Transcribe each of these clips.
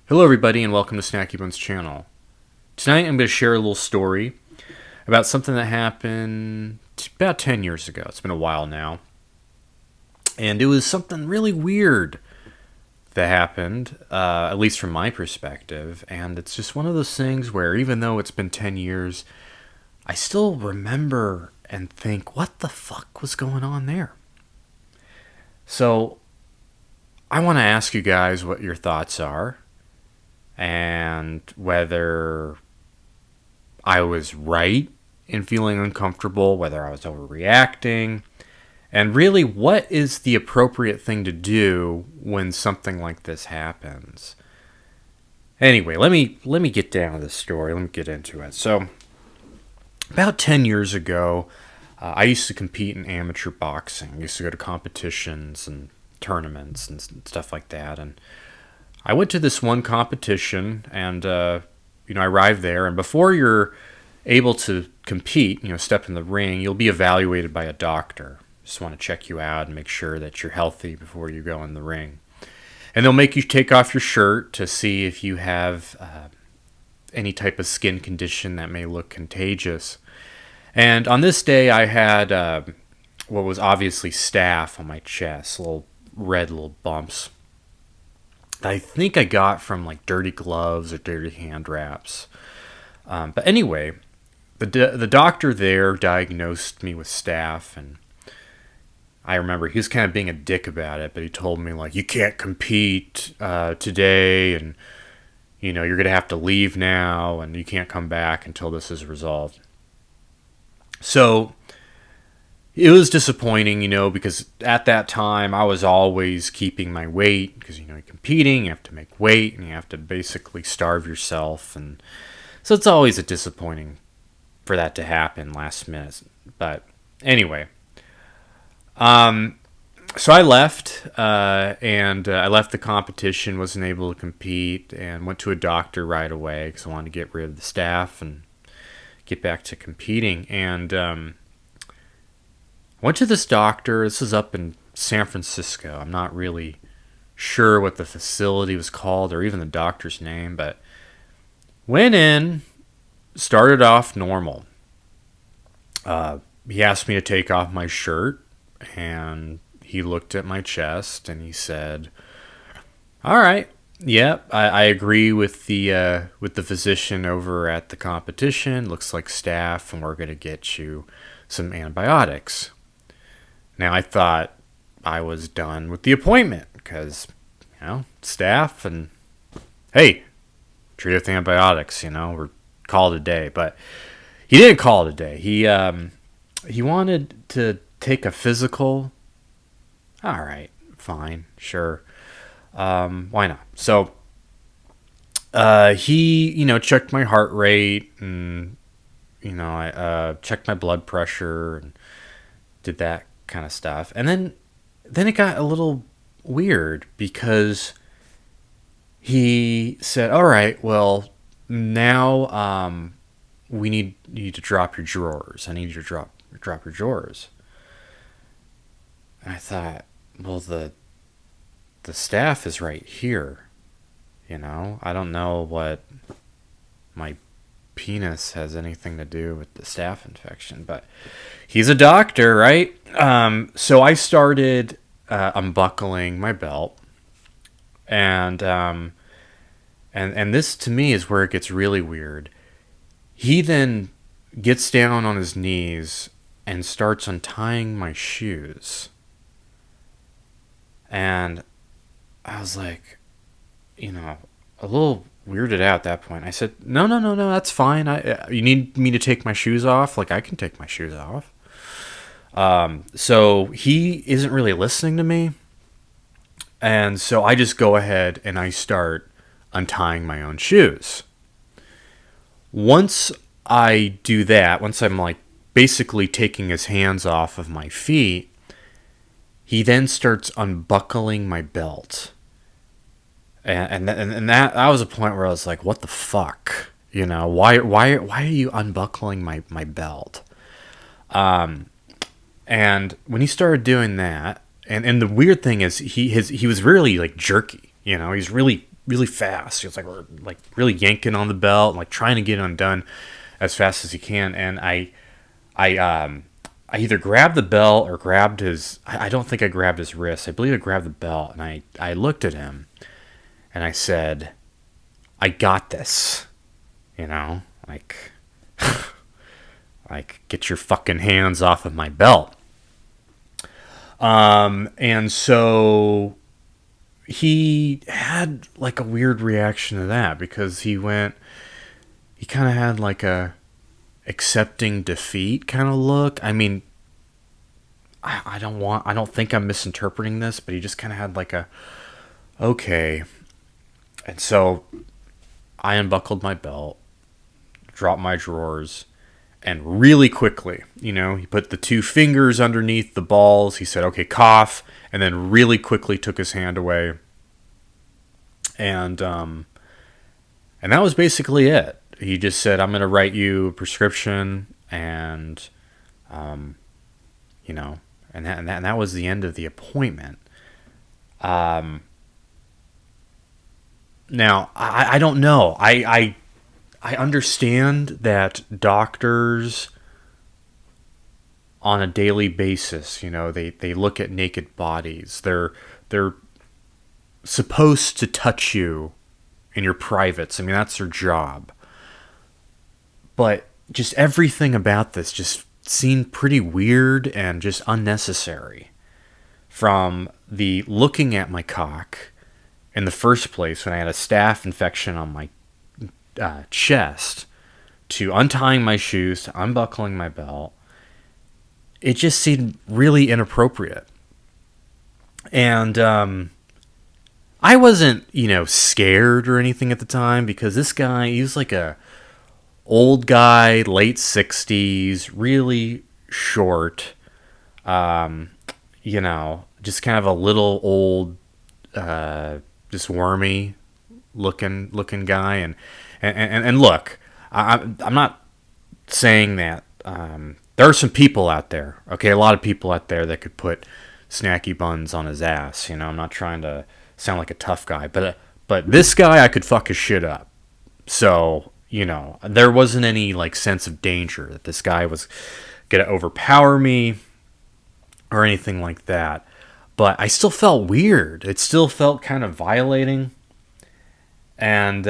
Hello everybody and welcome to Snacky Bones channel. Tonight I'm going to share a little story about something that happened about 10 years ago. It's been a while now. And it was something really weird that happened, at least from my perspective. And it's just one of those things where even though it's been 10 years, I still remember and think, what the fuck was going on there? So I want to ask you guys what your thoughts are and whether I was right in feeling uncomfortable, whether I was overreacting, and really what is the appropriate thing to do when something like this happens. Anyway, let me get down to this story. Let me get into it. So, about 10 years ago, I used to compete in amateur boxing. I used to go to competitions and tournaments and stuff like that. And I went to this one competition, and I arrived there. And before you're able to compete, step in the ring, you'll be evaluated by a doctor. Just want to check you out and make sure that you're healthy before you go in the ring. And they'll make you take off your shirt to see if you have any type of skin condition that may look contagious. And on this day, I had what was obviously staph on my chest, little bumps. I think I got from like dirty gloves or dirty hand wraps. But anyway, the doctor there diagnosed me with staph, and I remember he was kind of being a dick about it, but he told me like, you can't compete today, and you're gonna have to leave now, and you can't come back until this is resolved. So it was disappointing, because at that time I was always keeping my weight because, you're competing, you have to make weight and you have to basically starve yourself. And so it's always a disappointing for that to happen last minute. But anyway, so I left and I left the competition, wasn't able to compete, and went to a doctor right away because I wanted to get rid of the staph and get back to competing. And went to this doctor. This is up in San Francisco. I'm not really sure what the facility was called or even the doctor's name, but went in, started off normal. He asked me to take off my shirt, and he looked at my chest and he said, "All right, yep, I agree with the physician over at the competition. Looks like staph, and we're gonna get you some antibiotics." Now, I thought I was done with the appointment because, staph, and hey, treat it with antibiotics, we're called a day. But he didn't call it a day. He wanted to take a physical. All right, fine, sure. Why not? So he, checked my heart rate, and, I checked my blood pressure and did that kind of stuff. And then it got a little weird because he said, "All right, well, now we need you to drop your drawers. I need you to drop your drawers." And I thought, well, the staph is right here. I don't know what my penis has anything to do with the staph infection, but he's a doctor, right? So I started unbuckling my belt, and this to me is where it gets really weird. He then gets down on his knees and starts untying my shoes, and I was like, a little weirded out at that point. I said, no, that's fine. You need me to take my shoes off? Like, I can take my shoes off. So he isn't really listening to me. And so I just go ahead and I start untying my own shoes. Once I do that, once I'm like basically taking his hands off of my feet, he then starts unbuckling my belt. And that was a point where I was like, what the fuck? Why are you unbuckling my belt? And when he started doing that, and the weird thing is he was really like jerky, he's really really fast. He was like really yanking on the belt, and like trying to get it undone as fast as he can. And I either grabbed the belt or grabbed his. I don't think I grabbed his wrist. I believe I grabbed the belt, and I looked at him, and I said, "I got this," you know, like, like get your fucking hands off of my belt. And so he had like a weird reaction to that because he kind of had like a accepting defeat kind of look. I mean, I don't think I'm misinterpreting this, but he just kind of had like a, okay. And so I unbuckled my belt, dropped my drawers, and really quickly, you know, he put the two fingers underneath the balls. He said, okay, cough, and then really quickly took his hand away. And that was basically it. He just said, I'm going to write you a prescription, and, you know, and that was the end of the appointment. Now, I don't know. I understand that doctors on a daily basis, you know, they look at naked bodies. They're supposed to touch you in your privates. I mean, that's their job. But just everything about this just seemed pretty weird and just unnecessary. From the looking at my cock in the first place when I had a staph infection on my chest, to untying my shoes, to unbuckling my belt, it just seemed really inappropriate. And I wasn't, you know, scared or anything at the time because this guy, he was like a old guy, late 60s, really short, you know, just kind of a little old, just wormy looking guy. And look, I'm not saying that there are some people out there, okay, a lot of people out there that could put snacky buns on his ass. You know, I'm not trying to sound like a tough guy, but this guy, I could fuck his shit up. So, you know, there wasn't any like sense of danger that this guy was gonna overpower me or anything like that. But I still felt weird. It still felt kind of violating. And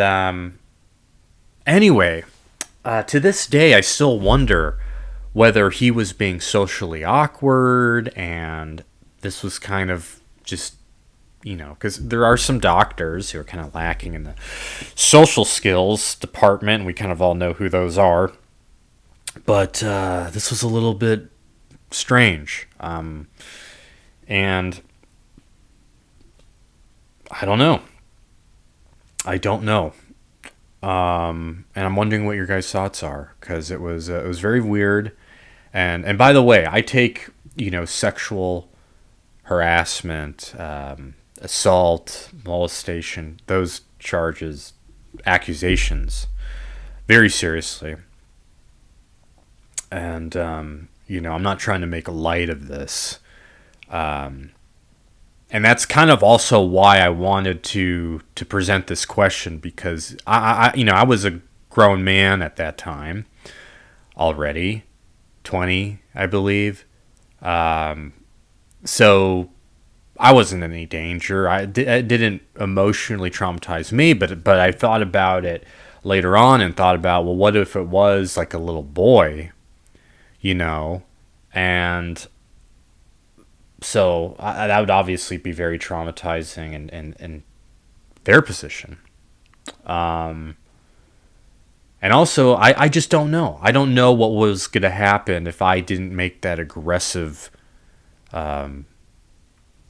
anyway, to this day, I still wonder whether he was being socially awkward and this was kind of just, you know, because there are some doctors who are kind of lacking in the social skills department. And we kind of all know who those are. But this was a little bit strange. And I don't know. And I'm wondering what your guys' thoughts are, because it was very weird. And by the way, I take, you know, sexual harassment, assault, molestation, those charges, accusations, very seriously. And you know, I'm not trying to make light of this. And that's kind of also why I wanted to present this question, because I you know, I was a grown man at that time already, 20, I believe. So I wasn't in any danger. It didn't emotionally traumatize me, but I thought about it later on and thought about, well, what if it was like a little boy, you know, and so that would obviously be very traumatizing in their position. And also, I just don't know. I don't know what was going to happen if I didn't make that aggressive, if I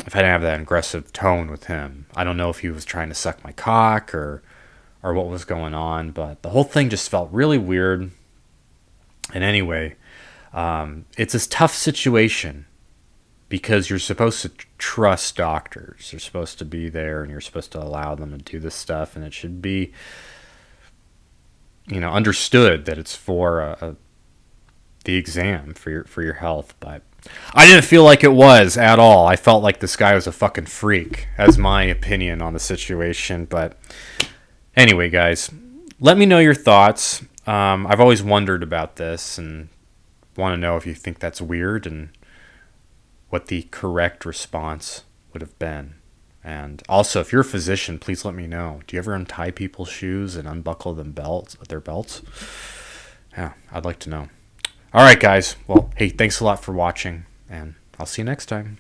didn't have that aggressive tone with him. I don't know if he was trying to suck my cock or what was going on, but the whole thing just felt really weird. And anyway, it's a tough situation because you're supposed to trust doctors. They're supposed to be there and you're supposed to allow them to do this stuff, and it should be, you know, understood that it's for the exam for your health, but I didn't feel like it was at all. I felt like this guy was a fucking freak, as my opinion on the situation. But anyway, guys, let me know your thoughts. I've always wondered about this and want to know if you think that's weird and what the correct response would have been. And also, if you're a physician, please let me know. Do you ever untie people's shoes and unbuckle their belts? Yeah, I'd like to know. All right, guys. Well, hey, thanks a lot for watching, and I'll see you next time.